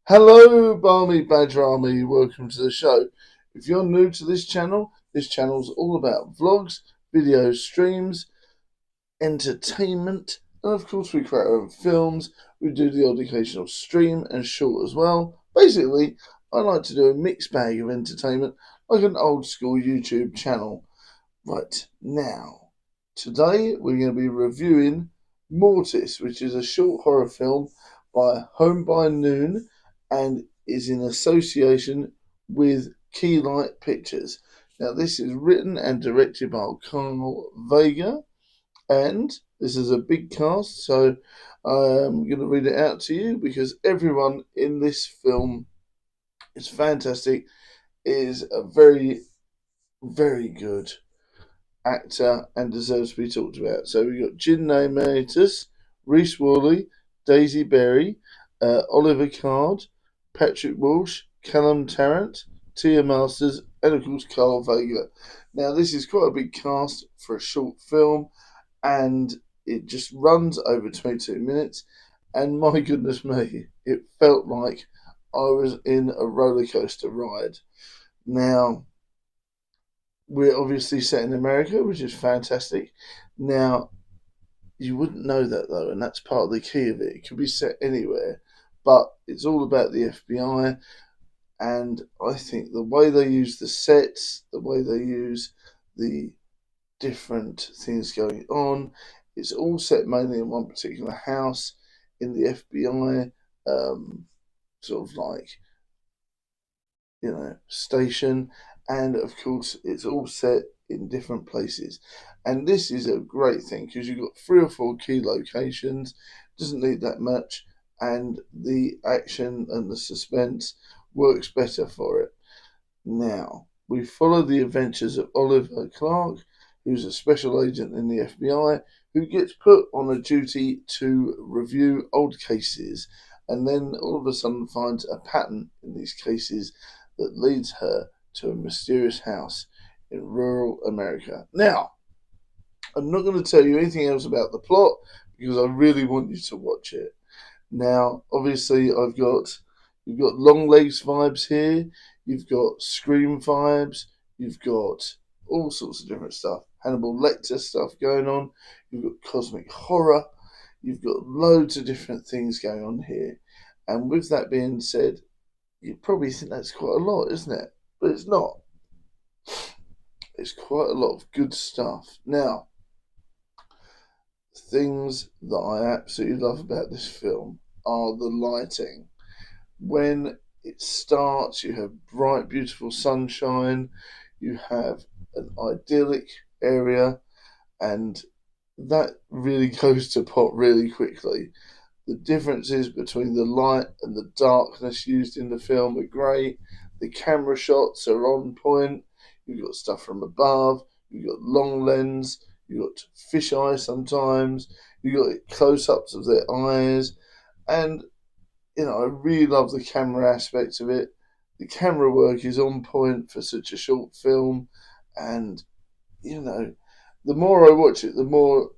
Hello, Barmy Badger Army. Welcome to the show. If you're new to this channel's all about vlogs, videos, streams, entertainment, and of course, we create our own films. We do the odd occasional stream and short as well. Basically, I like to do a mixed bag of entertainment, like an old school YouTube channel. Right now, today we're going to be reviewing Mortis, which is a short horror film by Home by Noon and is in association with Keylight Pictures. Now, this is written and directed by Carl Vega, and this is a big cast, so I'm going to read it out to you because everyone in this film is fantastic, is a very, very good actor and deserves to be talked about. So we've got Jin Mortis, Reese Worley, Daisy Berry, Oliver Card, Patrick Walsh, Callum Tarrant, Tia Masters, and of course Carl Vega. Now this is quite a big cast for a short film, and it just runs over 22 minutes. And my goodness me, it felt like I was in a roller coaster ride. Now, we're obviously set in America, which is fantastic. Now, you wouldn't know that though, and that's part of the key of it. It could be set anywhere, but it's all about the FBI. And I think the way they use the sets, the way they use the different things going on, it's all set mainly in one particular house in the FBI, sort of like station, and of course it's all set in different places. And this is a great thing because you've got 3 or 4 key locations, doesn't need that much, and the action and the suspense works better for it. Now, we follow the adventures of Oliver Clark, who's a special agent in the FBI, who gets put on a duty to review old cases, and then all of a sudden finds a pattern in these cases that leads her to a mysterious house in rural America. Now, I'm not going to tell you anything else about the plot because I really want you to watch it. Now, obviously, you've got Long Legs vibes here, you've got Scream vibes, you've got all sorts of different stuff. Hannibal Lecter stuff going on, you've got cosmic horror, you've got loads of different things going on here. And with that being said, you probably think that's quite a lot, isn't it? But it's not. It's quite a lot of good stuff. Now, things that I absolutely love about this film are the lighting. When it starts, you have bright, beautiful sunshine, you have an idyllic area, and that really goes to pot really quickly. The differences between the light and the darkness used in the film are great. The camera shots are on point. You've got stuff from above. You've got long lens. You've got fisheye sometimes. You've got close ups of their eyes. And, I really love the camera aspect of it. The camera work is on point for such a short film. And, the more I watch it, the more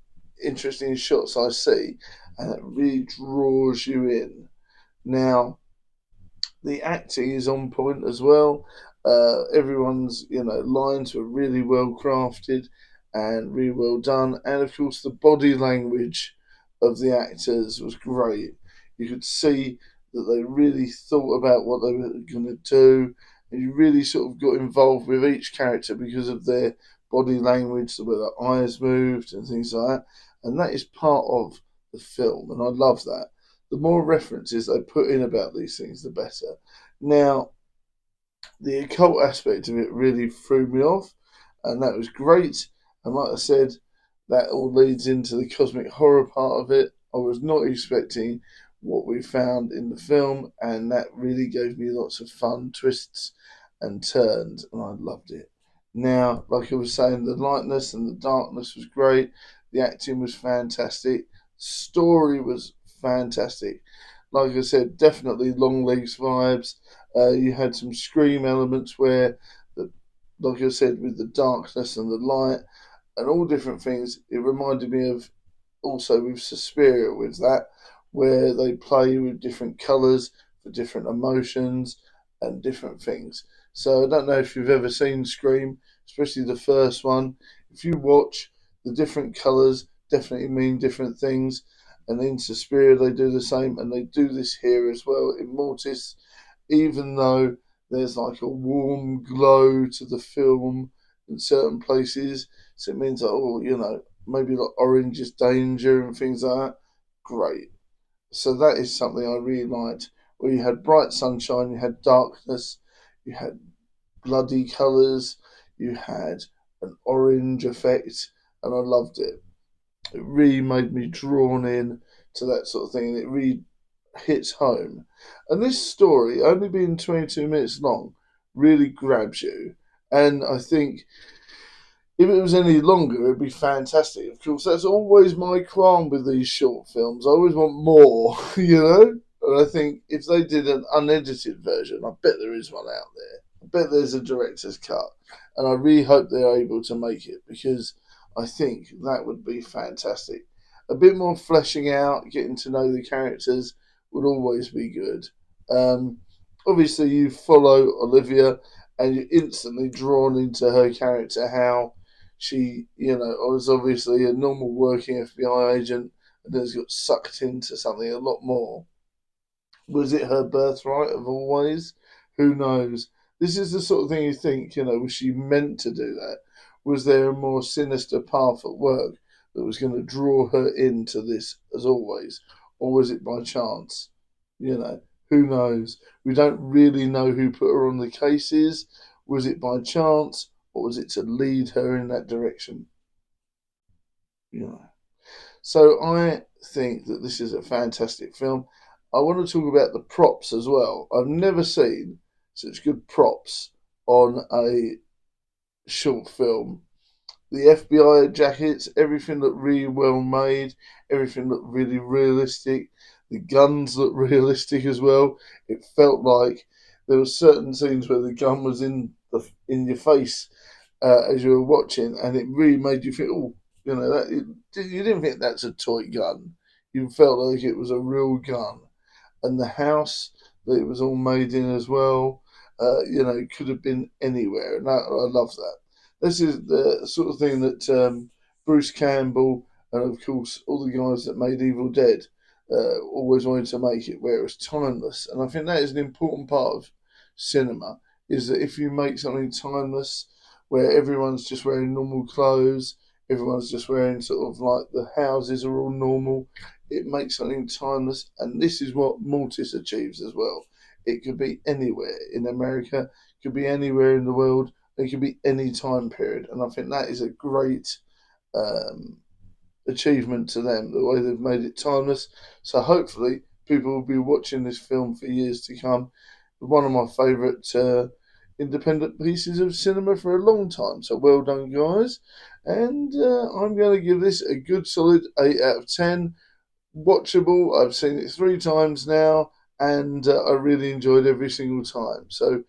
interesting shots I see, and it really draws you in. Now, the acting is on point as well. Everyone's lines were really well crafted and really well done, and of course the body language of the actors was great. You could see that they really thought about what they were going to do, and you really sort of got involved with each character because of their body language, the way their eyes moved and things like that. And that is part of the film, and I love that. The more references they put in about these things, the better. Now, the occult aspect of it really threw me off, and that was great. And like I said, that all leads into the cosmic horror part of it. I was not expecting what we found in the film, and that really gave me lots of fun twists and turns, and I loved it. Now, like I was saying, the lightness and the darkness was great. The acting was fantastic. Story was fantastic. Like I said, definitely Long Legs vibes. You had some Scream elements where, like I said, with the darkness and the light and all different things, it reminded me of also with Suspiria with that, where they play with different colours for different emotions and different things. So I don't know if you've ever seen Scream, especially the first one. If you watch, the different colours definitely mean different things. And in Suspiria they do the same, and they do this here as well in Mortis, even though there's like a warm glow to the film in certain places. So it means that, oh, maybe like orange is danger and things like that. Great. So that is something I really liked, where you had bright sunshine, you had darkness, you had bloody colours, you had an orange effect, and I loved it. It really made me drawn in to that sort of thing, and it really hits home. And this story, only being 22 minutes long, really grabs you. And I think if it was any longer, it'd be fantastic. Of course, that's always my qualm with these short films. I always want more, And I think if they did an unedited version, I bet there is one out there. I bet there's a director's cut. And I really hope they're able to make it, because I think that would be fantastic. A bit more fleshing out, getting to know the characters would always be good. Um, Obviously, you follow Olivia and you're instantly drawn into her character, how she, was obviously a normal working FBI agent and has got sucked into something a lot more. Was it her birthright of always? Who knows? This is the sort of thing you think, was she meant to do that? Was there a more sinister path at work that was going to draw her into this as always? Or was it by chance? Who knows? We don't really know who put her on the cases. Was it by chance, or was it to lead her in that direction? You know. So I think that this is a fantastic film. I want to talk about the props as well. I've never seen such good props on a short film. The FBI jackets, everything looked really well made, everything looked really realistic. The guns looked realistic as well. It felt like there were certain scenes where the gun was in your face as you were watching, and it really made you feel, you didn't think that's a toy gun. You felt like it was a real gun, and the house that it was all made in as well. Could have been anywhere, and I love that. This is the sort of thing that Bruce Campbell and of course all the guys that made Evil Dead always wanted to make it, where it was timeless. And I think that is an important part of cinema, is that if you make something timeless, where everyone's just wearing normal clothes, everyone's just wearing sort of like the houses are all normal, it makes something timeless. And this is what Mortis achieves as well. It could be anywhere in America, it could be anywhere in the world, it could be any time period. And I think that is a great um, achievement to them, the way they've made it timeless. So hopefully people will be watching this film for years to come. One of my favourite independent pieces of cinema for a long time. So well done, guys. And I'm going to give this a good solid 8 out of 10. Watchable. I've seen it 3 times now, and I really enjoyed every single time. So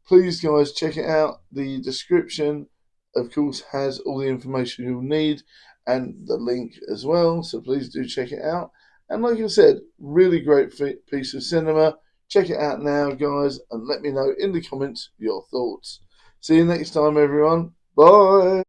please, guys, check it out. The description, of course, has all the information you'll need and the link as well. So please do check it out. And like I said, really great piece of cinema. Check it out now, guys, and let me know in the comments your thoughts. See you next time, everyone. Bye.